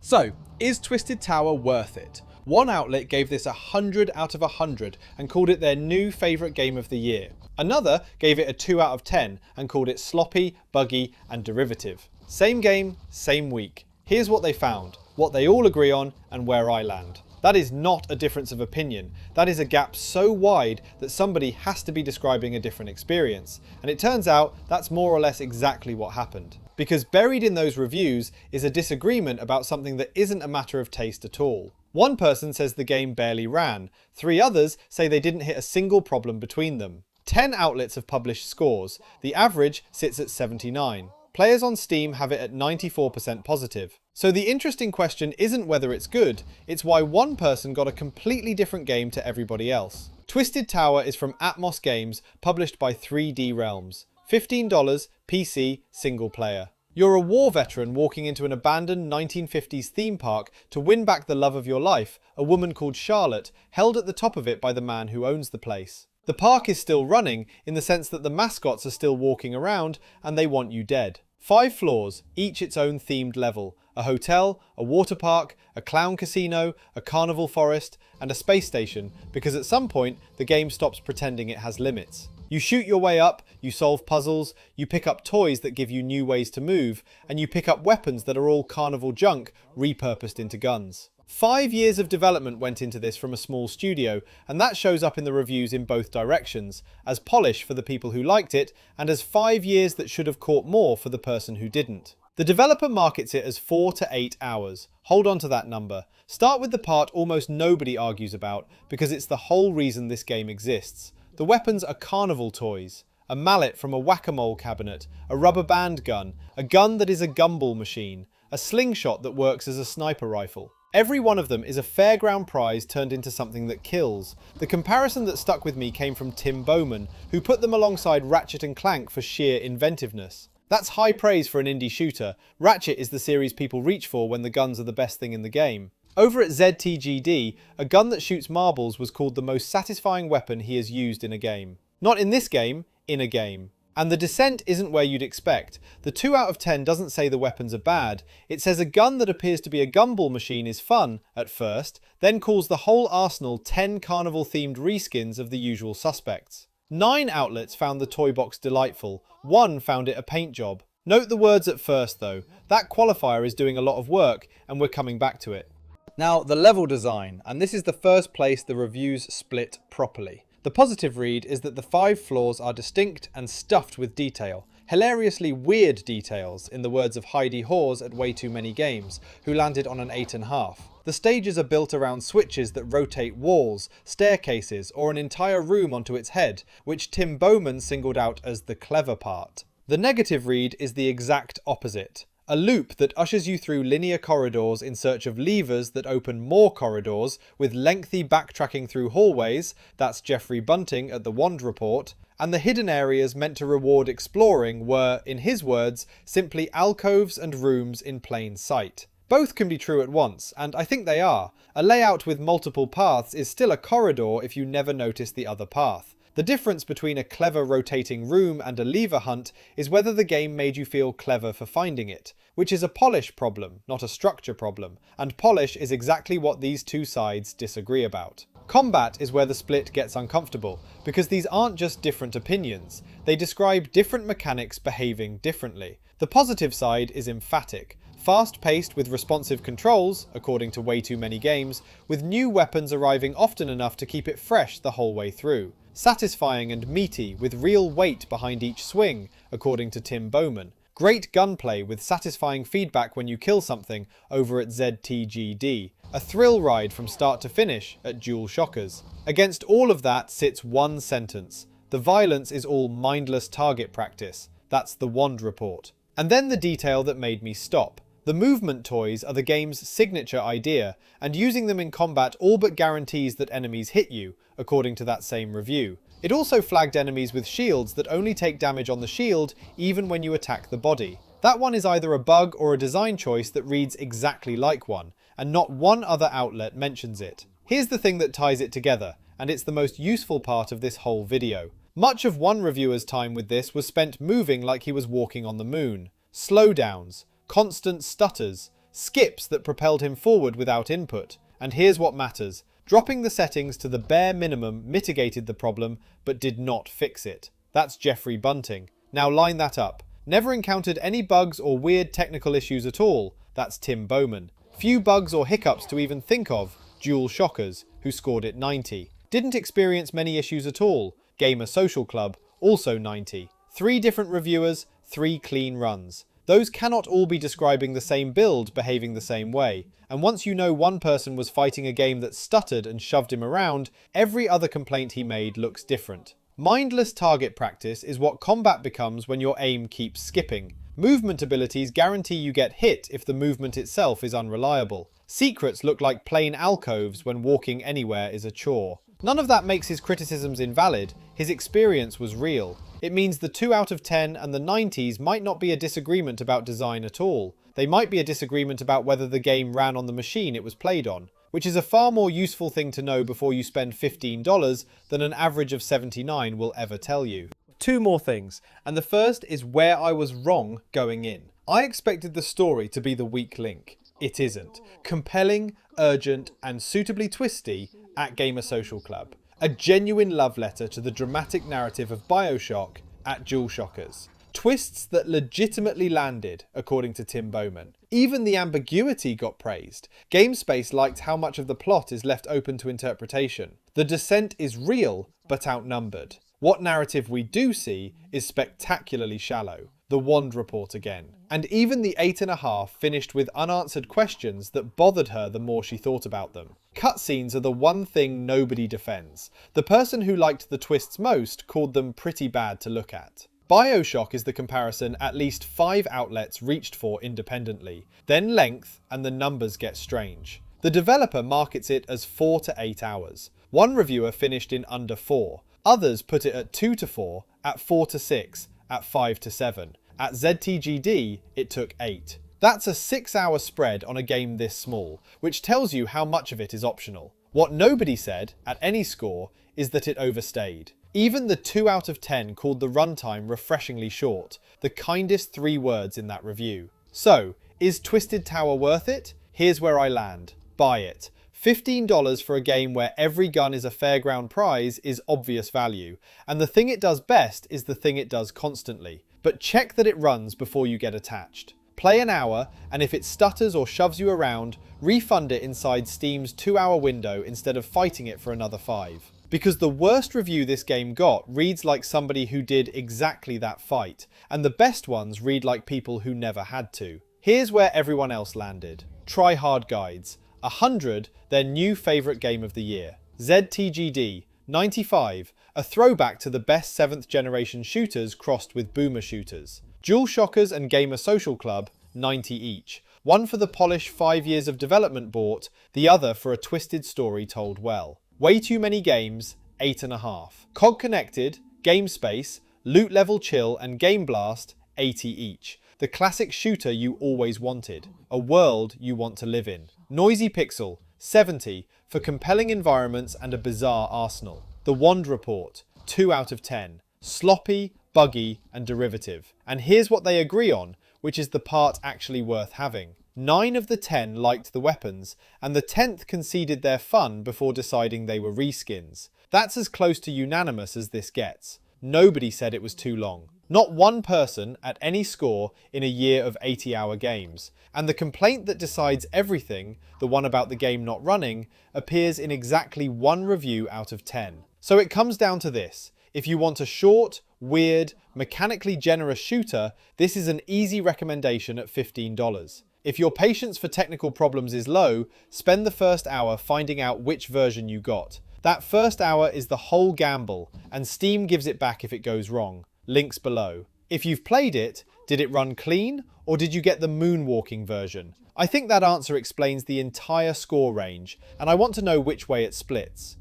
So, is Twisted Tower worth it? One outlet gave this 100 out of 100 and called it their new favourite game of the year. Another gave it a 2 out of 10 and called it sloppy, buggy and derivative. Same game, same week. Here's what they found, what they all agree on and where I land. That is not a difference of opinion. That is a gap so wide that somebody has to be describing a different experience. And it turns out that's more or less exactly what happened. Because buried in those reviews is a disagreement about something that isn't a matter of taste at all. One person says the game barely ran. 3 others say they didn't hit a single problem between them. 10 outlets have published scores. The average sits at 79. Players on Steam have it at 94% positive. So the interesting question isn't whether it's good, it's why one person got a completely different game to everybody else. Twisted Tower is from Atmos Games, published by 3D Realms. $15, PC, single player. You're a war veteran walking into an abandoned 1950s theme park to win back the love of your life, a woman called Charlotte, held at the top of it by the man who owns the place. The park is still running, in the sense that the mascots are still walking around, and they want you dead. 5 floors, each its own themed level. A hotel, a water park, a clown casino, a carnival forest, and a space station, because at some point, the game stops pretending it has limits. You shoot your way up, you solve puzzles, you pick up toys that give you new ways to move, and you pick up weapons that are all carnival junk, repurposed into guns. 5 years of development went into this from a small studio, and that shows up in the reviews in both directions, as polish for the people who liked it, and as 5 years that should have caught more for the person who didn't. The developer markets it as 4 to 8 hours. Hold on to that number. Start with the part almost nobody argues about, because it's the whole reason this game exists. The weapons are carnival toys. A mallet from a whack-a-mole cabinet, a rubber band gun, a gun that is a gumball machine, a slingshot that works as a sniper rifle. Every one of them is a fairground prize turned into something that kills. The comparison that stuck with me came from Tim Bowman, who put them alongside Ratchet & Clank for sheer inventiveness. That's high praise for an indie shooter. Ratchet is the series people reach for when the guns are the best thing in the game. Over at ZTGD, a gun that shoots marbles was called the most satisfying weapon he has used in a game. Not in this game, in a game. And the dissent isn't where you'd expect. The 2 out of 10 doesn't say the weapons are bad. It says a gun that appears to be a gumball machine is fun, at first, then calls the whole arsenal 10 carnival-themed reskins of the usual suspects. 9 outlets found the toy box delightful. 1 found it a paint job. Note the words at first though. That qualifier is doing a lot of work, and we're coming back to it. Now, the level design, and this is the first place the reviews split properly. The positive read is that the 5 floors are distinct and stuffed with detail. Hilariously weird details, in the words of Heidi Hawes at Way Too Many Games, who landed on an 8.5. The stages are built around switches that rotate walls, staircases, or an entire room onto its head, which Tim Bowman singled out as the clever part. The negative read is the exact opposite. A loop that ushers you through linear corridors in search of levers that open more corridors, with lengthy backtracking through hallways, that's Jeffrey Bunting at the Wand Report, and the hidden areas meant to reward exploring were, in his words, simply alcoves and rooms in plain sight. Both can be true at once, and I think they are. A layout with multiple paths is still a corridor if you never notice the other path. The difference between a clever rotating room and a lever hunt is whether the game made you feel clever for finding it, which is a polish problem, not a structure problem, and polish is exactly what these two sides disagree about. Combat is where the split gets uncomfortable, because these aren't just different opinions, they describe different mechanics behaving differently. The positive side is emphatic. Fast-paced with responsive controls, according to Way Too Many Games, with new weapons arriving often enough to keep it fresh the whole way through. Satisfying and meaty, with real weight behind each swing, according to Tim Bowman. Great gunplay with satisfying feedback when you kill something over at ZTGD. A thrill ride from start to finish at Dual Shockers. Against all of that sits one sentence. The violence is all mindless target practice. That's the Wand Report. And then the detail that made me stop. The movement toys are the game's signature idea, and using them in combat all but guarantees that enemies hit you, according to that same review. It also flagged enemies with shields that only take damage on the shield even when you attack the body. That one is either a bug or a design choice that reads exactly like one, and not one other outlet mentions it. Here's the thing that ties it together, and it's the most useful part of this whole video. Much of one reviewer's time with this was spent moving like he was walking on the moon. Slowdowns, constant stutters, skips that propelled him forward without input. And here's what matters. Dropping the settings to the bare minimum mitigated the problem, but did not fix it. That's Jeffrey Bunting. Now line that up. Never encountered any bugs or weird technical issues at all. That's Tim Bowman. Few bugs or hiccups to even think of. Dual Shockers, who scored it 90. Didn't experience many issues at all. Gamer Social Club, also 90. 3 different reviewers, 3 clean runs. Those cannot all be describing the same build behaving the same way. And once you know one person was fighting a game that stuttered and shoved him around, every other complaint he made looks different. Mindless target practice is what combat becomes when your aim keeps skipping. Movement abilities guarantee you get hit if the movement itself is unreliable. Secrets look like plain alcoves when walking anywhere is a chore. None of that makes his criticisms invalid. His experience was real. It means the 2 out of 10 and the 90s might not be a disagreement about design at all. They might be a disagreement about whether the game ran on the machine it was played on, which is a far more useful thing to know before you spend $15 than an average of 79 will ever tell you. 2 more things, and the first is where I was wrong going in. I expected the story to be the weak link. It isn't. Compelling, urgent, and suitably twisty at Gamer Social Club. A genuine love letter to the dramatic narrative of BioShock at Dual Shockers. Twists that legitimately landed, according to Tim Bowman. Even the ambiguity got praised. GameSpace liked how much of the plot is left open to interpretation. The dissent is real, but outnumbered. What narrative we do see is spectacularly shallow. The Wand report again. And even the 8.5 finished with unanswered questions that bothered her the more she thought about them. Cutscenes are the one thing nobody defends. The person who liked the twists most called them pretty bad to look at. BioShock is the comparison at least 5 outlets reached for independently. Then length, and the numbers get strange. The developer markets it as 4 to 8 hours. One reviewer finished in under 4. Others put it at 2 to 4, at 4 to 6, at 5 to 7. At ZTGD, it took 8. That's a 6-hour spread on a game this small, which tells you how much of it is optional. What nobody said, at any score, is that it overstayed. Even the 2 out of 10 called the runtime refreshingly short, the kindest 3 words in that review. So, is Twisted Tower worth it? Here's where I land. Buy it. $15 for a game where every gun is a fairground prize is obvious value, and the thing it does best is the thing it does constantly. But check that it runs before you get attached. Play an hour, and if it stutters or shoves you around, refund it inside Steam's 2-hour window instead of fighting it for another 5. Because the worst review this game got reads like somebody who did exactly that fight, and the best ones read like people who never had to. Here's where everyone else landed. Try Hard Guides. 100, their new favourite game of the year. ZTGD, 95, a throwback to the best 7th generation shooters crossed with boomer shooters. Dual Shockers and Gamer Social Club, 90 each. One for the polished 5 years of development bought, the other for a twisted story told well. Way Too Many Games, 8.5. COG Connected, GameSpace, Loot Level Chill and Game Blast, 80 each. The classic shooter you always wanted. A world you want to live in. Noisy Pixel, 70, for compelling environments and a bizarre arsenal. The Wand Report, 2 out of 10. Sloppy, buggy, and derivative. And here's what they agree on, which is the part actually worth having. 9 of the 10 liked the weapons, and the 10th conceded their fun before deciding they were reskins. That's as close to unanimous as this gets. Nobody said it was too long. Not one person at any score in a year of 80-hour games. And the complaint that decides everything, the one about the game not running, appears in exactly 1 review out of 10. So it comes down to this. If you want a short, weird, mechanically generous shooter, this is an easy recommendation at $15. If your patience for technical problems is low, spend the first hour finding out which version you got. That first hour is the whole gamble, and Steam gives it back if it goes wrong. Links below. If you've played it, did it run clean, or did you get the moonwalking version? I think that answer explains the entire score range, and I want to know which way it splits.